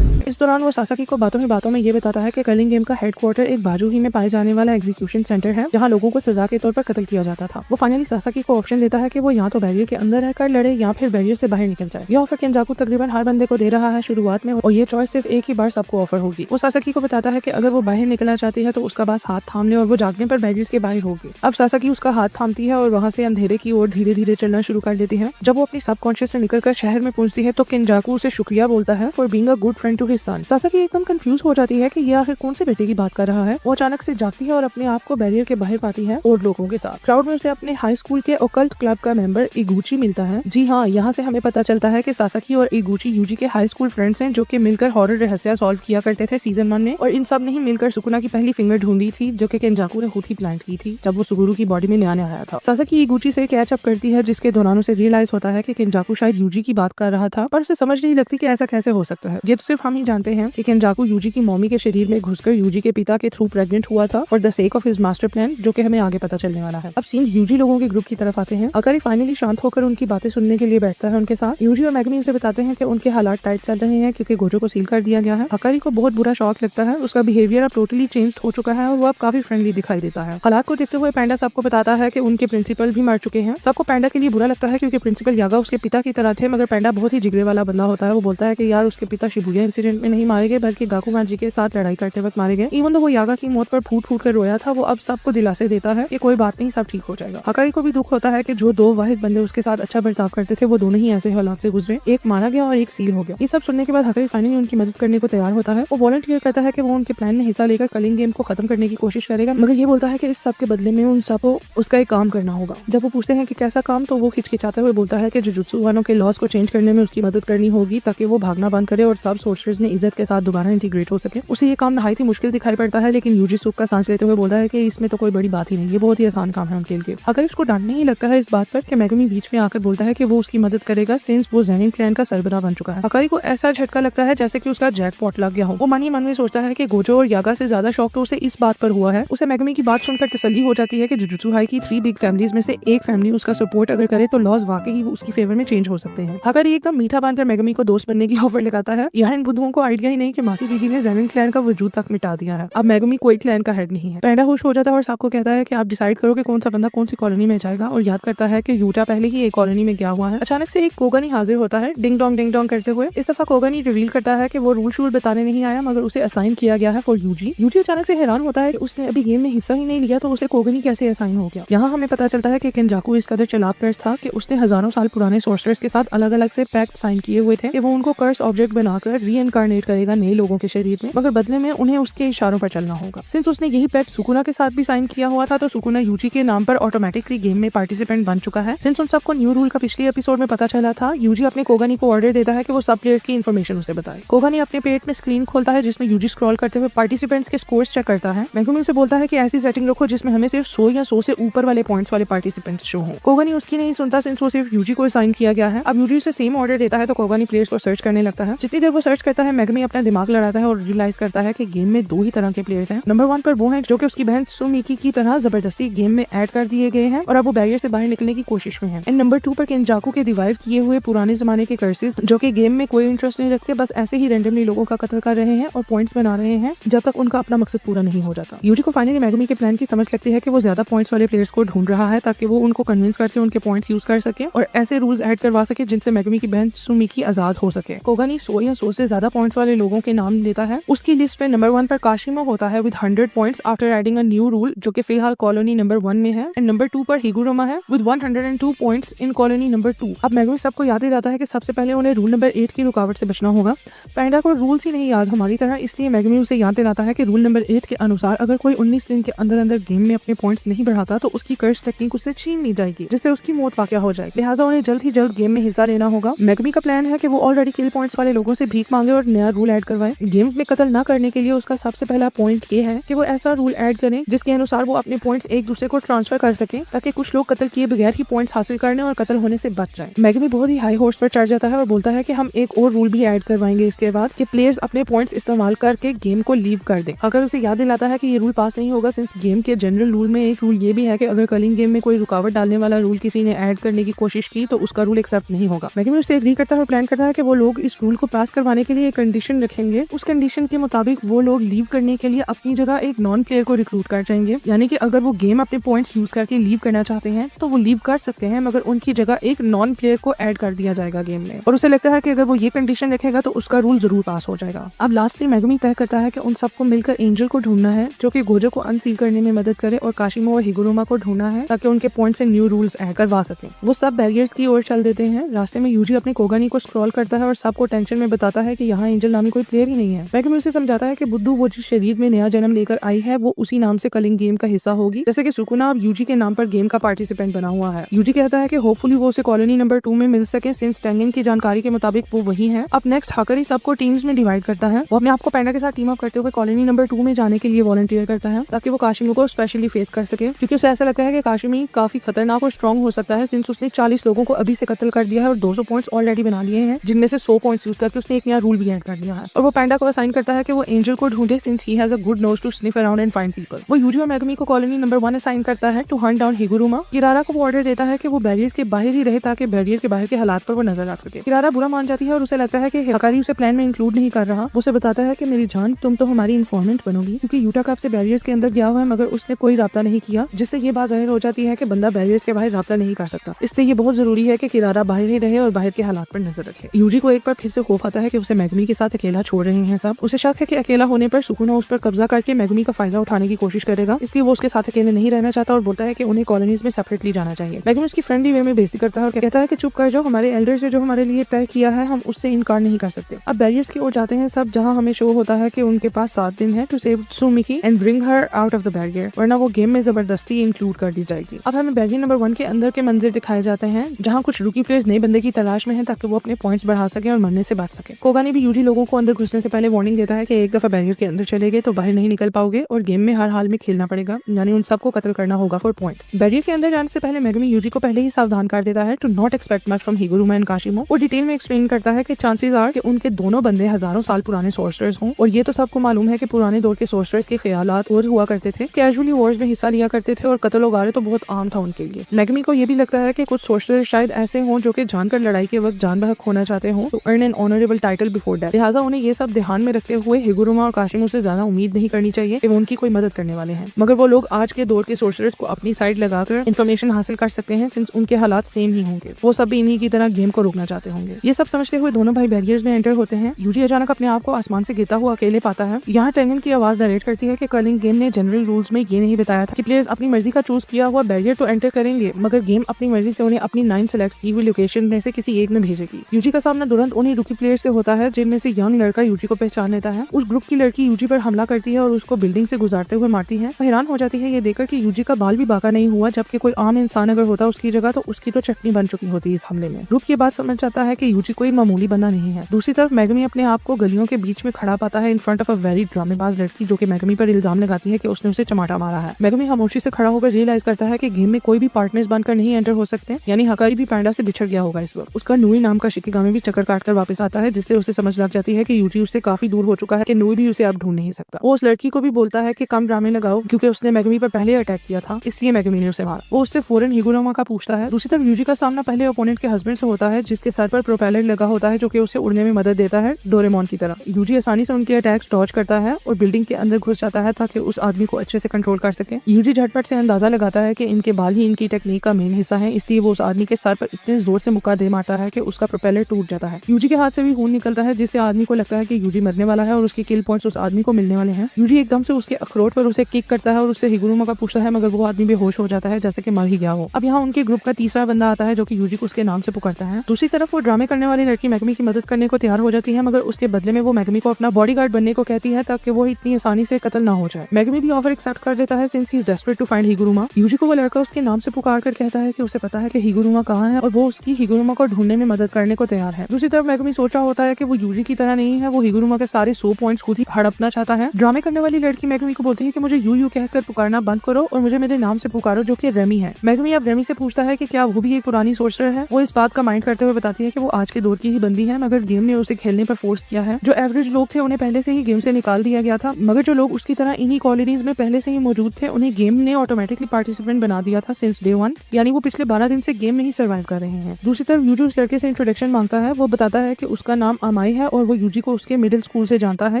इस दौरान वो सासाकी को बातों में ये बताता है कि कलिंग गेम का हेडक्वार्टर एक बाजू ही में पाए जाने वाला एग्जीक्यूशन सेंटर है जहां लोगों को सजा के तौर पर कत्ल किया जाता था। वो फाइनली सासाकी को ऑप्शन देता है कि वो या तो बैरियर के अंदर रहकर लड़े या फिर बैरियर से बाहर निकल जाए। ये ऑफर केंजाको तकरीबन हर बंदे को दे रहा है शुरुआत में और ये चॉइस सिर्फ एक ही बार सबको ऑफर होगी। वो सासाकी को बताता है कि अगर वो बाहर निकलना चाहती है तो उसका बस हाथ थाम ले और वो जागने पर बैरियर्स के बाहर होगी। अब सासाकी उसका हाथ थामती है और वहाँ से अंधेरे की ओर धीरे धीरे चलना शुरू कर देती है। जब वो अपनी सबकॉन्शियस से निकलकर शहर में पहुंचती है तो केंजाको उसे शुक्रिया बोलता है for being a good friend to his son. Sasaki एकदम कंफ्यूज हो जाती है कि ये आखिर कौन से बेटे की बात कर रहा है। वो अचानक से जागती है और अपने आप को बैरियर के बाहर पाती है और लोगों के साथ। क्राउड में उसे अपने हाई स्कूल के ओकल्ट क्लब का मेंबर इगुची मिलता है। जी हाँ, यहाँ से हमें पता चलता है कि सासाकी और इगुची यूजी के हाई स्कूल फ्रेंड्स हैं जो कि मिलकर हॉरर रहस्य सॉल्व किया करते थे सीजन 1 में, और इन सब ने ही मिलकर सुकुना की पहली फिंगर ढूंढी थी जो कि केंजाको ने खुद ही प्लांट की थी जब वो सुगुरु की बॉडी में नया आया था। सासाकी इगुची से कैच अप करती है जिसके दौरान उसे रियलाइज होता है कि केंजाको शायद यूजी की बात कर रहा था, पर उसे समझ नहीं लगती कि ऐसा कैसे हो सकता है। ये तो सिर्फ हम ही जानते हैं कि केंजाको यूजी की मॉमी के शरीर में घुसकर यूजी के पिता के थ्रू प्रेग्नेंट हुआ था for the sake of his master plan, जो कि हमें आगे पता चलने वाला है। अब सीन यूजी लोगों के ग्रुप की तरफ आते हैं। अकारी फाइनली शांत होकर उनकी बातें सुनने के लिए बैठता है उनके साथ। यूजी और मैगमी उसे बताते हैं कि उनके हालात टाइट चल रहे हैं क्योंकि गोजो को सील कर दिया गया है। अकारी को बहुत बुरा शॉक लगता है, उसका बिहेवियर अब टोटली चेंज हो चुका है और वो अब काफी फ्रेंडली दिखाई देता है। हालात को देखते हुए पैंडा सबको बताता है कि उनके प्रिंसिपल भी मर चुके हैं। सबको पैंडा के लिए बुरा लगता है क्योंकि प्रिंसिपल यागा उसके पिता की तरह थे, मगर पैंडा बहुत ही जिगरे वाला बंदा होता है। वो बोलता है कि यार उसके पिता शिबुया इंसिडेंट में नहीं मारे गए बल्कि गाकुगान के साथ लड़ाई करते वक्त मारे गए। इवन तो वो यागा की मौत पर फूट फूट कर रोया था, वो अब सबको दिलासे देता है कि कोई बात नहीं, सब ठीक हो जाएगा। हकारी को भी दुख होता है कि जो 2 वाहिद बंदे उसके साथ अच्छा बर्ताव करते थे वो दोनों ही ऐसे हालात से गुजरे, एक मारा गया और एक सील हो गया। ये सब सुनने के बाद हकारी फाइनली उनकी मदद करने को तैयार होता है। वो वॉलंटियर करता है कि वो उनके प्लान में हिस्सा लेकर कलिंग गेम को खत्म करने की कोशिश करेगा, मगर ये बोलता है कि इस सब के बदले में उन सबको उसका एक काम करना होगा। जब वो पूछते हैं कि कैसा काम, तो वो हिचकिचाते हुए बोलता है कि जुजुत्सु वालों के लॉस को चेंज करने में उसकी मदद करनी होगी ताकि वो भागना बंद करे और सब सोर्सर्स में इज्जत के साथ दोबारा इंटीग्रेट हो सके। उसे ये काम नहायत ही मुश्किल दिखाई पड़ता है, लेकिन यूजी सुख का सांस लेते हुए बोलता है कि इसमें तो कोई बड़ी बात ही नहीं, ये बहुत ही आसान काम है उनके लिए। अगर इसको डांटने ही लगता है इस बात पर कि मैगमी बीच में आकर बोलता है कि वो उसकी मदद करे करेगा सिंस वो ज़ेनिन क्लैन का सरबराह बन चुका है। हकारी को ऐसा झटका लगता है जैसे कि उसका जैकपॉट लग गया हो। वो मन ही मन में सोचता है कि गोजो और यागा से ज्यादा शौक तो उसे इस बात पर हुआ है। उसे मेगुमी की बात सुनकर तसल्ली हो जाती है कि जुजुत्सु हाई की 3 बिग फैमिलीज में से एक फैमिली उसका सपोर्ट अगर करे तो लॉज वाकई ही उसकी फेवर में चेंज हो सकते हैं। हकारी एकदम मीठा बांधकर मेगुमी को दोस्त बनने की ऑफर लगाता है। यहाँ इन बुद्धुओं को आइडिया ही नहीं कि माकी दीदी ने ज़ेनिन क्लैन का वजूद तक मिटा दिया है। अब मेगुमी कोई क्लैन का हेड नहीं है। पैंडा खुश हो जाता है और सबको कहता है कि आप डिसाइड करो कि कौन सा बंदा कौन सी कॉलोनी में जाएगा, और याद करता है कि यूटा पहले ही एक कॉलोनी में गया हुआ है। अचानक से एक कोगनी हाजिर होता है डिंग डोंग करते हुए। इस दफा कोगनी रिवील करता है कि वो रूल शूल बताने नहीं आया मगर उसे असाइन किया गया है फॉर यूजी। यूजी अचानक से हैरान होता है कि उसने अभी गेम में हिस्सा ही नहीं लिया तो उसे कोगनी कैसे असाइन हो गया। यहाँ हमें पता चलता है कि केंजाकू इस कदर चालाक कर्स था कि उसने हजारों साल पुराने सोर्सरर्स के साथ अलग अलग से पैक्ट साइन किए हुए थे कि वो उनको कर्स ऑब्जेक्ट बनाकर रीइनकार्नेट करेगा नए लोगों के शरीर में, मगर बदले में उन्हें उसके इशारों पर चलना होगा। सिंस उसने यही पैक्ट सुकुना के साथ भी साइन किया हुआ था तो सुकुना यूजी के नाम पर ऑटोमेटिकली गेम में पार्टिसिपेंट बन चुका है। सिंस उन सबको न्यू रूल का पिछले एपिसोड में पता चला था, यूजी अपने कोगनी को ऑर्डर देता है कि वो सब प्लेयर्स की इन्फॉर्मेशन उसे बताए। कोगनी अपने पेट में स्क्रीन खोलता है जिसमें यूजी स्क्रॉल करते हुए पार्टिसिपेंट्स के स्कोर्स चेक करता है। मेगुमी उसे बोलता है कि ऐसी सेटिंग रखो जिसमें हमें सिर्फ 100 या 100 से ऊपर वाले पॉइंट्स वाले पार्टिसिपेंट्स शो हो। कोगनी उसकी नहीं सुनता सिंस वो सिर्फ यूजी को असाइन किया गया है। अब यूजी उसे सेम ऑर्डर देता है तो कोगनी प्लेयर्स को सर्च करने लगता है। जितनी देर वो सर्च करता है मेगुमी अपना दिमाग लड़ाता है और रियलाइज करता है कि गेम में 2 ही तरह के प्लेयर्स हैं। नंबर 1 पर वो हैं जो कि उसकी बहन सुमिकी की तरह जबरदस्ती गेम में ऐड कर दिए गए हैं और अब वो बैरियर से बाहर निकलने की कोशिश में हैं। एंड नंबर 2 पर केंजाकू के रिवाइव किए हुए पुराने जमाने के कर्सेस जो कि गेम में कोई इंटरेस्ट नहीं रखते, बस ऐसे ही रैंडमली लोगों का कत्ल कर रहे हैं और पॉइंट्स बना रहे हैं जब तक उनका अपना मकसद पूरा नहीं हो जाता। यूजी को फाइनली मेगुमी के प्लान की समझ लगती है कि वो ज्यादा पॉइंट्स वाले प्लेयर्स को ढूंढ रहा है ताकि वो उनको कन्विंस करके उनके पॉइंट्स यूज कर सके और ऐसे रूल्स ऐड करवा सके जिनसे मेगुमी की बहन सुमिकी आजाद हो सके। कोगनी 100 या 100 से ज्यादा पॉइंट्स वाले लोगों के नाम देता है। उसकी लिस्ट में नंबर 1 पर काशिमो होता है with 100 points after adding a new rule जो कि फिलहाल कॉलोनी नंबर 1 में है। एंड नंबर 2 पर हिगुरोमा है with 102 points in colony number 2। अब मेगुमी सबको याद दिलाता है कि सबसे पहले उन्हें रूल नंबर 8 की रुकावट से बचना होगा। पैंडा को रूल्स ही नहीं याद हमारी तरह, इसलिए मेगुमी उसे याद दिलाता है कि रूल नंबर 8 के अनुसार अगर कोई 19 दिन के अंदर अंदर गेम में अपने पॉइंट्स नहीं बढ़ाता तो उसकी कर्स टेक्निक उससे छीन ली जाएगी जिससे उसकी मौत वाक़या हो जाएगी। लिहाजा उन्हें जल्द ही जल्द गेम में हिस्सा लेना होगा। मेगुमी का प्लान है कि वो ऑलरेडी किल पॉइंट्स वाले लोगों से भीख मांगे और नया रूल ऐड करवाए। गेम में कत्ल न करने के लिए उसका सबसे पहला पॉइंट ये है कि वो ऐसा रूल ऐड करें जिसके अनुसार वो अपने पॉइंट्स एक दूसरे को ट्रांसफर कर सके ताकि कुछ लोग कत्ल किए बगैर ही पॉइंट्स हासिल करने और कत्ल होने से बच जाए। मेगुमी बहुत ही हाई हॉर्स पर चढ़ जाता है और बोलता है कि हम एक और रूल भी ऐड करवाएंगे इसके बाद कि प्लेयर्स अपने पॉइंट्स इस्तेमाल करके गेम को लीव कर दें। अगर उसे याद दिलाता है कि ये रूल पास नहीं होगा सिंस गेम के जनरल रूल में एक रूल ये भी है कि अगर कलिंग गेम में कोई रुकावट डालने वाला रूल किसी ने ऐड करने की कोशिश की तो उसका रूल एक्सेप्ट नहीं होगा। मेगुमी उससे एग्री करता है और प्लान करता है कि वो लोग इस रूल को पास करवाने के लिए एक कंडीशन रखेंगे। उस कंडीशन के मुताबिक वो लोग लीव करने के लिए अपनी जगह एक नॉन प्लेयर को रिक्रूट कर जाएंगे, यानी कि अगर वो गेम अपने पॉइंट्स यूज करके लीव करना चाहते हैं तो वो लीव कर सकते हैं मगर उनकी जगह एक नॉन प्लेयर को ऐड कर दिया जाएगा गेम में। और उसे लगता है कि अगर वो ये कंडीशन रखेगा तो उसका रूल जरूर पास हो जाएगा। अब लास्टली मेगुमी तय करता है कि उन सबको मिलकर एंजल को ढूंढना है जो कि गोजो को अनसील करने में मदद करे और काशिमो और हिगुरोमा को ढूंढना है ताकि उनके पॉइंट से न्यू रूल्स ऐड करवा सके। वो सब बैरियर्स की ओर चल देते हैं। रास्ते में यूजी अपने कोगनी को स्क्रॉल करता है और सबको टेंशन में बताता है कि यहाँ एंजल नामी कोई प्लेयर ही नहीं है। मेगुमी उसे समझाता है कि बुद्धू वो जिस शरीर में नया जन्म लेकर आई है वो उसी नाम से कलिंग गेम का हिस्सा होगी, जैसे कि सुकुना अब यूजी के नाम पर गेम का पार्टिसिपेंट बना हुआ है। यूजी कहता है कि होपफुली वो उसे कॉलोनी नंबर 2 में मिल सके सिंस टेंगन की जानकारी के मुताबिक वो वही है। अब नेक्स्ट हाकरी सबको टीम्स में डिवाइड करता है। वो अपने आप को पैंडा के साथ टीम अप करते हुए कॉलोनी नंबर 2 में जाने के लिए वॉलंटियर करता है ताकि वो काशिमी को स्पेशली फेस कर सके, क्योंकि उसे ऐसा लगता है कि काशिमी काफी खतरनाक और स्ट्रॉन्ग हो सकता है सिंस उसने 40 लोगों को अभी से कत्ल कर दिया है और 200 पॉइंट्स ऑलरेडी बना लिए हैं जिनमें से 100 पॉइंट्स यूज करके उसने एक नया रूल भी ऐड कर दिया है। और वो पैंडा को असाइन करता है कि वो एंजल को ढूंढे since he has a good nose to sniff around and find people. वो यूजी और मेगुमी को कॉलोनी नंबर 1 असाइन करता है to hunt down Higuruma. Kirara को वो ऑर्डर देता है कि वो बैरियर के बाहर ही रहे ताकि बैरियर के बाहर के हालात पर वो नजर रख सके। किरारा बुरा मान जाती है और उसे लगता है कि हकारी उसे प्लान में इंक्लूड नहीं कर रहा। उसे बताता है कि मेरी जान तुम तो हमारी इन्फॉर्मेंट बनोगी, क्योंकि यूटा कब से बैरियर्स के अंदर गया हुआ है मगर उसने कोई राब्ता नहीं किया, जिससे ये बात जाहिर हो जाती है कि बंदा बैरियर्स के बाहर राब्ता नहीं कर सकता। इससे ये बहुत जरूरी है कि किरारा बाहर ही रहे और बाहर के हालात पर नजर रखे। यूजी को एक बार फिर से खौफ आता है कि उसे मेगुमी के साथ अकेला छोड़ रहे हैं सब। उसे शक है कि अकेला होने पर सुकुना उस पर कब्जा करके मेगुमी का फायदा उठाने की कोशिश करेगा, इसलिए वो उसके साथ अकेले नहीं रहना चाहता और बोलता है कि उन्हें कॉलोनीज में सेपरेटली जाना चाहिए। मेगुमी उसकी फ्रेंडली वे में बेइज्जती करता है और कहता है कि चुप कर जाओ, हमारे एल्डर्स ने जो हमारे लिए तय किया है हम उससे इनकार नहीं कर सकते। अब बैरियर्स की ओर जाते हैं सब, जहाँ हमें शो होता है कि उनके पास 7 दिन है to save Tsumiki and bring her out of the barrier, वरना वो गेम में जबरदस्ती इंक्लूड कर दी जाएगी। अब हमें बैरियर नंबर 1 के अंदर के मंजर दिखाए जाते हैं जहाँ कुछ रूकी प्लेयर्स नए बंदे की तलाश में हैं ताकि वो अपने पॉइंट्स बढ़ा सके और मरने से बच सके। कोगानी भी यूजी लोगों को अंदर घुसने से पहले वार्निंग देता है कि एक दफा बैरियर के अंदर चले गए तो बाहर नहीं निकल पाओगे और गेम में हर हाल में खेलना पड़ेगा, यानी उन सबको कत्ल करना होगा फॉर पॉइंट्स। बैरियर के अंदर जाने से पहले मेगुमी यूजी को पहले ही सावधान कर देता है to not expect much from Higuruma and Kashimo. वो डिटेल में एक्सप्लेन करता है कि चांसेस आर कि उनके दोनों बंदे हजारों साल पुराने सोर्सरर्स हों, और ये तो सबको मालूम है कि पुराने दौर के सोर्सरर्स के ख्यालात और हुआ करते थे, कैजुअली वॉर्स में हिस्सा लिया करते थे और कत्ल वगारे तो बहुत आम था उनके लिए। मेगमी को ये भी लगता है कि कुछ सोर्सरर्स शायद ऐसे हों जो कि जानकर लड़ाई के वक्त जान बहक होना चाहते हों to earn an honourable title before death. लिहाजा उन्हें ये सब ध्यान में रखते हुए हिगुरुमा और काशिमो से ज्यादा उम्मीद नहीं करनी चाहिए कि वो उनकी कोई मदद करने वाले हैं। मगर वो लोग आज के दौर के सोर्सरर्स को अपनी साइड लगाकर इन्फॉर्मेशन हासिल कर सकते हैं, सिंस उनके हालात सेम ही होंगे। वो सब भी इन्हीं की तरह गेम को रोकना चाहते होंगे। ये सब समझते हुए दोनों भाई बैरियर्स में एंटर होते हैं। यूजी अचानक अपने आप को आसमान से गिरता हुआ अकेले पाता है। यहाँ टेंगन की आवाज नरेट करती है कि कर्लिंग गेम ने जनरल रूल्स में ये नहीं बताया था कि प्लेयर्स अपनी मर्जी का चूज किया हुआ बैरियर तो एंटर करेंगे, मगर गेम अपनी मर्जी से उन्हें अपनी 9 सेलेक्ट की हुई लोकेशन में से किसी एक में भेजेगी। यूजी का सामना तुरंत उन्हीं रूकी प्लेयर से होता है जिनमें से यंग लड़का यूजी को पहचान लेता है। उस ग्रुप की लड़की यूजी पर हमला करती है और उसको बिल्डिंग से गुजारते हुए मारती है। हैरान हो जाती है ये देखकर कि यूजी का बाल भी बाका नहीं हुआ, जबकि कोई आम इंसान अगर होता उसकी जगह तो उसकी तो चटनी बन चुकी होती इस हमले में। ग्रुप ये बात समझ जाता है कि यूजी कोई मामूली बंदा नहीं है। दूसरी तरफ मेगमी अपने आप को गलियों के बीच में खड़ा पाता है in front of a very ड्रामेबाज लड़की, जो कि मेगमी पर इल्जाम लगाती है कि उसने उसे चमाटा मारा है। मेगमी खामोशी से खड़ा होकर रियलाइज करता है कि गेम में कोई भी पार्टनर्स बनकर नहीं एंटर हो सकते, यानी हकारी भी पैंडा से बिछड़ गया होगा इस वक्त। उसका नूई नाम का शिकिगामी भी चक्कर काटकर वापस आता है, जिससे उसे समझ लग जाती है कि यूजी उससे काफी दूर हो चुका है कि नूई भी उसे अब ढूंढ नहीं सकता। वो उस लड़की को भी बोलता है कि कम ड्रामे लगाओ, क्योंकि उसने मेगमी पर पहले अटैक किया था, इसलिए मेगमी ने उसे मारा। वो उससे फौरन हिगुरुमा का पूछता है। दूसरी तरफ यूजी का सामना पहले ओपोनेंट के हस्बैंड से होता है, जिसके सर पर प्रोपेलर लगा होता है जो कि उसे उड़ने में मदद देता है डोरेमोन की तरह। यूजी आसानी से उनके अटैक्स डॉज करता है और बिल्डिंग के अंदर घुस जाता है ताकि उस आदमी को अच्छे से कंट्रोल कर सके। यूजी झटपट से अंदाजा लगाता है कि इनके बाल ही इनकी टेक्निक का मेन हिस्सा है, इसलिए वो उस आदमी के सर पर इतने जोर से मुक्का दे मारता है कि उसका प्रोपेलर टूट जाता है। यूजी के हाथ से भी खून निकलता है, जिससे आदमी को लगता है कि यूजी मरने वाला है और उसके किल पॉइंट्स उस आदमी को मिलने वाले हैं। यूजी एकदम से उसके अखरोट पर उसे किक करता है और उससे हिगुरुमा का पूछता है, मगर वो आदमी बेहोश हो जाता है जैसे कि मर ही गया हो। अब यहाँ उनके ग्रुप का तीसरा बंदा आता है जो कि यूजी को उसके नाम से पुकारता है। दूसरी तरफ वो ड्रामे करने वाली लड़की मेगमी की मदद करने को तैयार हो जाती है, मगर उसके बदले में वो मेगमी को अपना बॉडीगार्ड बनने को कहती है ताकि वो इतनी आसानी से कत्ल ना हो जाए। मेगमी भी ऑफर एक्सेप्ट कर देता है since he is desperate to find Higuruma. Yuji को वो लड़का उसके नाम से पुकार कर कहता है कि उसे पता है कि हिगुरुमा कहाँ है और वो उसकी हिगुरुमा को ढूंढने में मदद करने को तैयार है। दूसरी तरफ मेगमी सोच रहा होता है कि वो यूजी की तरह नहीं है, वो हिगुरुमा के सारे 100 पॉइंट्स खुद ही हड़पना चाहता है। ड्रामे करने वाली लड़की मेगमी को बोलती है कि मुझे यू कहकर पुकारना बंद करो और मुझे मेरे नाम से पुकारो, जो कि रेमी है। मेगमी अब रेमी से पूछता है कि क्या वो भी एक पुरानी सोर्सरर है। वो इस बात का माइंड करते हुए बताती है कि वो आज के दौर की ही बंदी है, मगर गेम ने उसे खेलने पर फोर्स किया है। जो एवरेज लोग थे उन्हें पहले से ही गेम से निकाल दिया गया था, मगर जो लोग उसकी तरह इन्हीं कॉलोनीज में पहले से ही मौजूद थे उन्हें गेम ने ऑटोमेटिकली पार्टिसिपेंट बना दिया था सिंस डे 1, यानी वो पिछले 12 दिन से गेम में ही सर्वाइव कर रहे हैं। दूसरी तरफ यूजी उस लड़के से इंट्रोडक्शन मांगता है। वो बताता है कि उसका नाम अमाई है और वो यूजी को उसके मिडिल स्कूल से जानता है,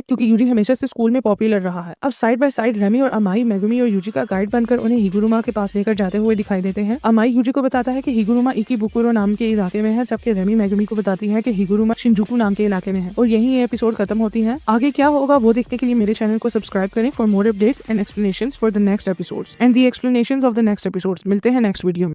क्योंकि यूजी हमेशा से स्कूल में पॉपुलर रहा है। अब साइड बाय साइड रेमी और अमाई मेगुमी और यूजी का गाइड बनकर उन्हें हिगुरुमा के पास लेकर जाते हुए दिखाई देते हैं। अमाई यूजी को बताता है कि हिगुरुमा इकिबुकुरो नाम के इलाके में है, जबकि रेमी मेगुमी को बताती है कि हिगुरुमा शिंजुकू नाम के इलाके में है। और यही ये एपिसोड खत्म होती है। आगे क्या होगा वो देखने के लिए मेरे चैनल को सब्सक्राइब करें for more updates and explanations for the next episodes and the explanations of the next episodes. मिलते हैं नेक्स्ट वीडियो में।